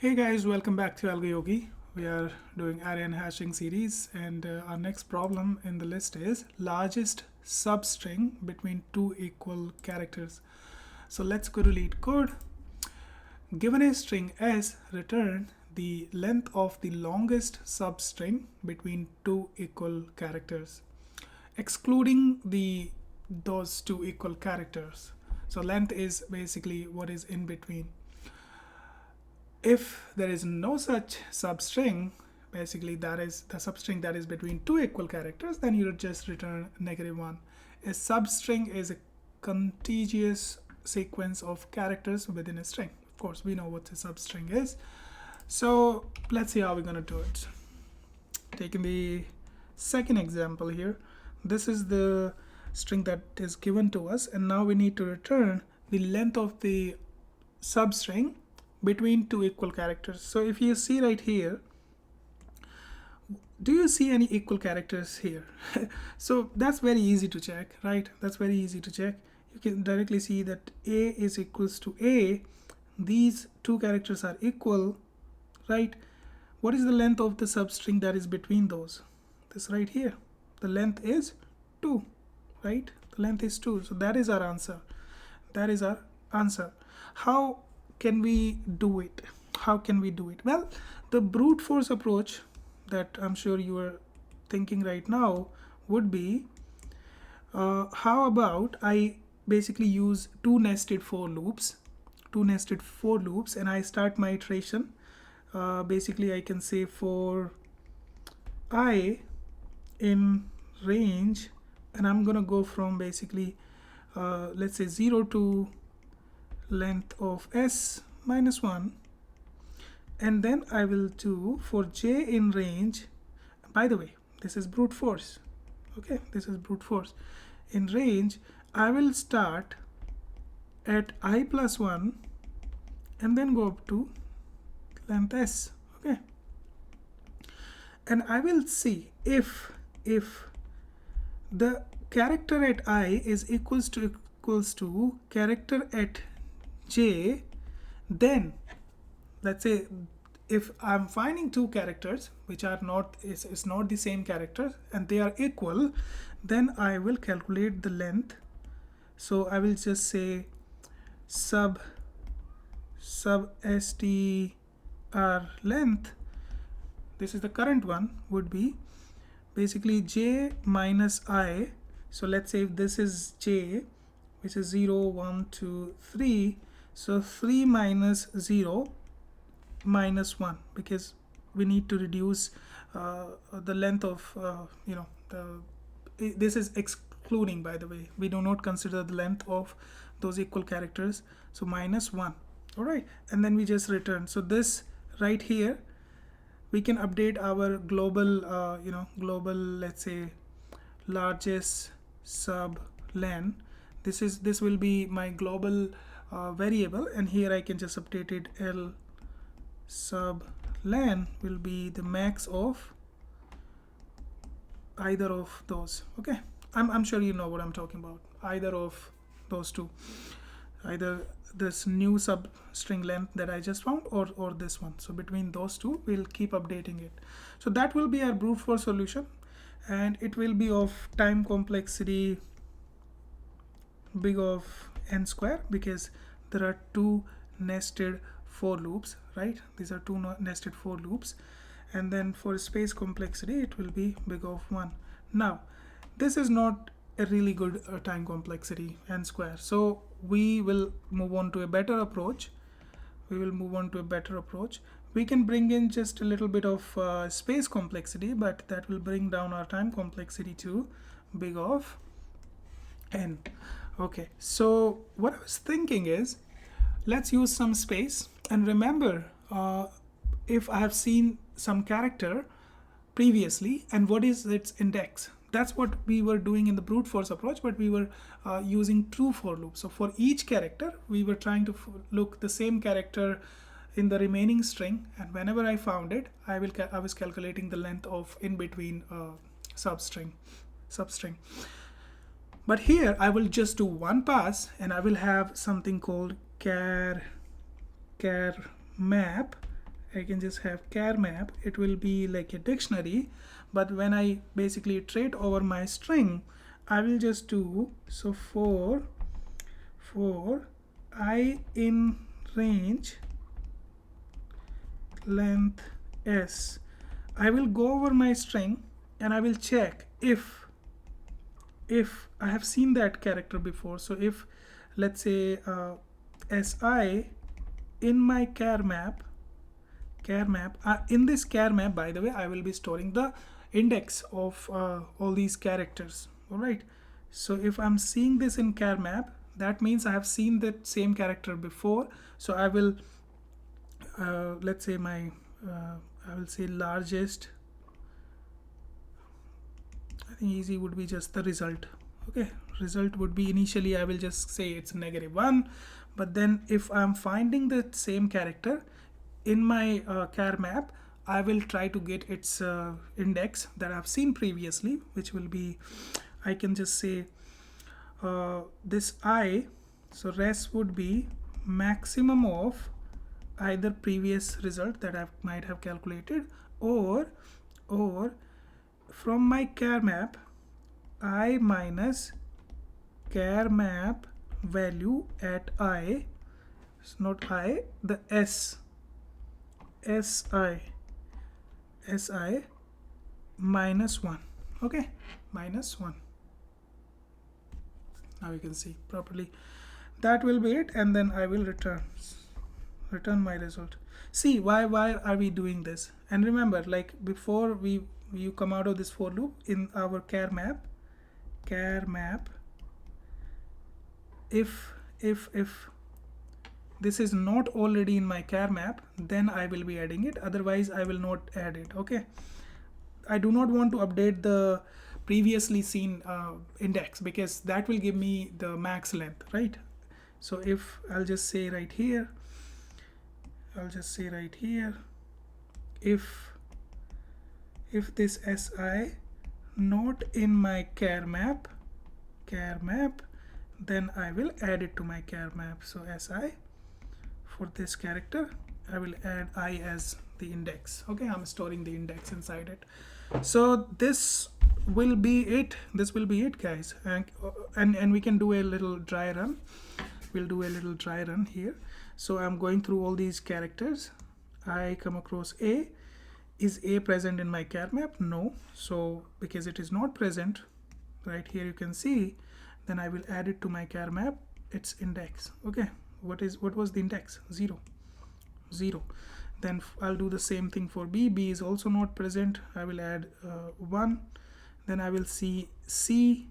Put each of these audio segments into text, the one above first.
Hey guys, welcome back to AlgoYogi. We are doing array and hashing series, and our next problem in the list is largest substring between two equal characters. So let's go to LeetCode. Given a string S, return the length of the longest substring between two equal characters, excluding those two equal characters. So length is basically what is in between. If there is no such substring, basically that is the substring that is between two equal characters, then you would just return -1. A substring is a contiguous sequence of characters within a string. Of course, we know what a substring is. So let's see how we're going to do it. Taking the second example here, this is the string that is given to us, and now we need to return the length of the substring between two equal characters. So if you see right here, do you see any equal characters here? So that's very easy to check, right? That's very easy to check. You can directly see that A is equals to A. These two characters are equal, right? What is the length of the substring that is between those? This right here. The length is 2, right? The length is 2. So that is our answer. That is our answer. How can we do it? How can we do it? Well, the brute force approach that I'm sure you are thinking right now would be, how about I basically use two nested for loops, and I start my iteration. Basically, I can say for I in range, and I'm gonna go from basically, let's say 0 to length of s minus 1, and then I will do for j in range. By the way, this is brute force. Okay, this is brute force. In range, I will start at I plus 1 and then go up to length s. Okay, and I will see if the character at I is equals to character at j, then let's say if I'm finding two characters which are not is not the same character and they are equal, then I will calculate the length. So I will just say sub str length, this is the current one, would be basically j minus I. So let's say if this is j, which is 0 1 2 3, so 3 minus 0 minus 1, because we need to reduce the length of this is excluding, by the way, we do not consider the length of those equal characters, so minus 1. All right, and then we just return. So this right here, we can update our global global, let's say, largest sub len. This will be my global variable, and here I can just update it. L sub len will be the max of either of those. Okay, I'm sure you know what I'm talking about. Either of those two, either this new substring length that I just found or this one. So between those two, we'll keep updating it. So that will be our brute force solution, and it will be of time complexity big of n square, because there are two nested for loops, right? These are two nested for loops. And then for space complexity, it will be big of 1. Now, this is not a really good time complexity, n square. So we will move on to a better approach. We can bring in just a little bit of space complexity, but that will bring down our time complexity to big of n. Okay, so what I was thinking is, let's use some space, and remember, if I have seen some character previously and what is its index, that's what we were doing in the brute force approach, but we were using true for loop. So for each character, we were trying to look the same character in the remaining string, and whenever I found it, I was calculating the length of in between substring. But here I will just do one pass, and I will have something called char map, I can just have char map. It will be like a dictionary, but when I basically iterate over my string, I will just do so for I in range length s, I will go over my string and I will check if I have seen that character before. So if, let's say, si in my char map, in this char map, by the way, I will be storing the index of all these characters. All right, so if I'm seeing this in char map, that means I have seen that same character before. So I will let's say my I will say largest, I think easy would be just the result. Okay, result would be, initially I will just say it's -1, but then if I'm finding the same character in my char map, I will try to get its index that I've seen previously, which will be, I can just say this I, so res would be maximum of either previous result that I might have calculated, or from my char map, I minus char map value at I, it's not I, the si -1. Okay, -1. Now you can see properly. That will be it, and then I will return my result. See, why are we doing this? And remember, like before you come out of this for loop, in our char map, if this is not already in my char map, then I will be adding it, otherwise I will not add it. Okay, I do not want to update the previously seen index, because that will give me the max length, right? So if I'll just say right here, if this si not in my char map, then I will add it to my char map. So si for this character, I will add I as the index. Okay, I'm storing the index inside it. So this will be it. Guys, and we can do a little dry run. We'll do a little dry run here. So I'm going through all these characters. I come across a. Is a present in my char map? No. So because it is not present, right here you can see, then I will add it to my char map, its index. Okay, what was the index? 0. Then I'll do the same thing for b. B is also not present. I will add 1. Then I will see c.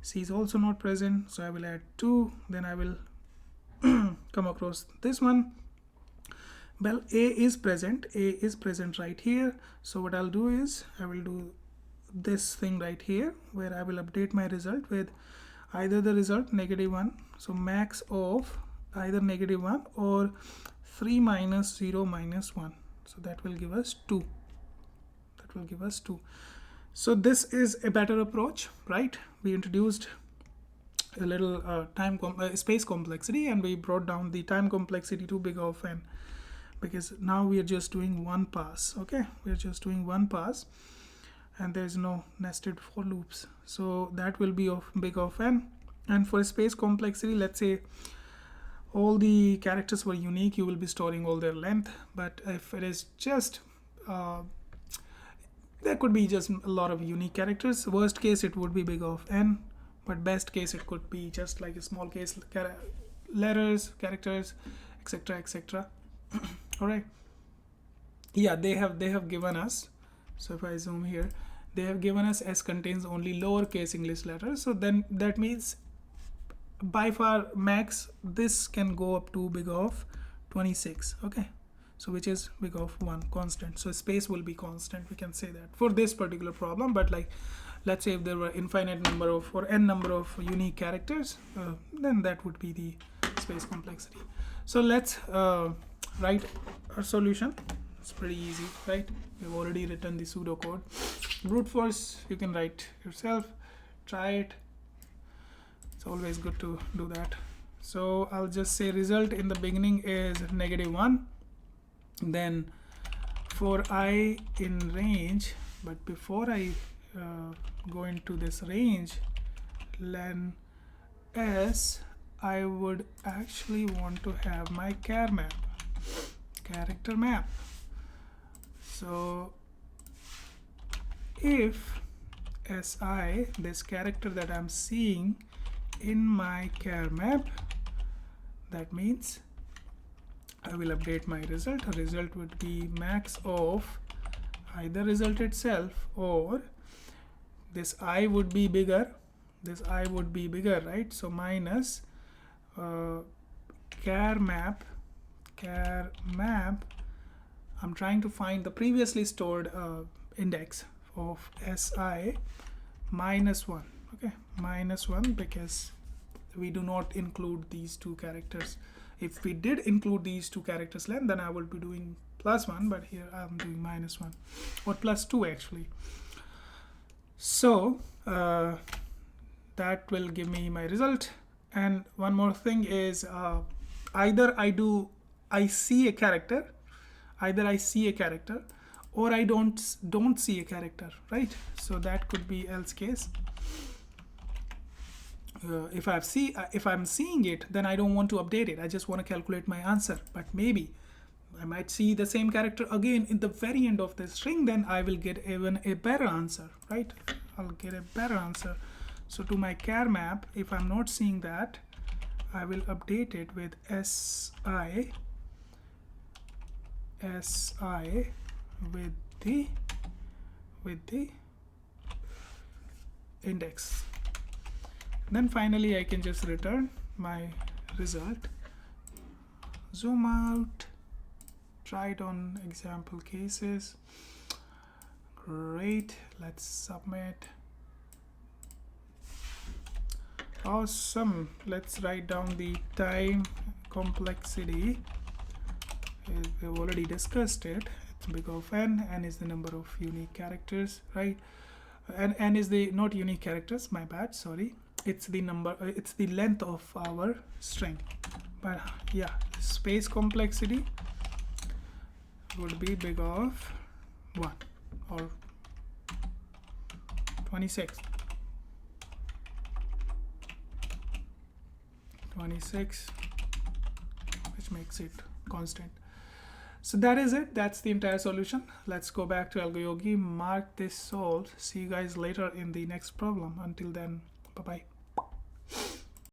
C is also not present, so I will add 2. Then I will come across this one. Well, a is present right here. So what I'll do is I will do this thing right here, where I will update my result with either the result -1, so max of either -1 or 3 minus 0 minus 1. So that will give us 2. So this is a better approach, right? We introduced a little space complexity, and we brought down the time complexity to big O of n, because now we are just doing one pass. Okay, we're just doing one pass, and there's no nested for loops. So that will be of big O of n. And for space complexity, let's say all the characters were unique, you will be storing all their length. But if it is just there could be just a lot of unique characters. Worst case, it would be big O of n, but best case, it could be just like a small case letters, characters, etc, etc. All right. Yeah, they have given us, so if I zoom here, they have given us s contains only lowercase English letters. So then that means by far max this can go up to big O of 26. Okay, so which is big O of 1 constant. So space will be constant, we can say that for this particular problem. But like, let's say if there were infinite number of or n number of unique characters, then that would be the space complexity. So let's write our solution. It's pretty easy, right? We've already written the pseudocode. Brute force, you can write yourself, try it. It's always good to do that. So I'll just say result in the beginning is -1, then for I in range, but before I go into this range len s, I would actually want to have my character map. So if si, this character that I'm seeing in my char map, that means I will update my result. A result would be max of either result itself, or this I would be bigger, right? So minus char map, I'm trying to find the previously stored index of si minus 1. Okay, minus 1, because we do not include these two characters. If we did include these two characters len, then I will be doing +1, but here I'm doing -1 or +2 actually. So that will give me my result. And one more thing is either I see a character, or I don't see a character, right? So that could be else case. If I'm seeing it, then I don't want to update it. I just want to calculate my answer. But maybe I might see the same character again in the very end of the string, then I will get even a better answer, right? I'll get a better answer. So to my char map, if I'm not seeing that, I will update it with si with the index. Then finally I can just return my result. Zoom out, try it on example cases. Great, let's submit. Awesome. Let's write down the time complexity. We've already discussed it. It's big of n. N is the number of unique characters, right? And n is the not unique characters, my bad, sorry. It's the number, it's the length of our string. But yeah, space complexity would be big of 1 or 26. 26, which makes it constant. So that is it. That's the entire solution. Let's go back to AlgoYogi, mark this solved. See you guys later in the next problem. Until then, bye-bye.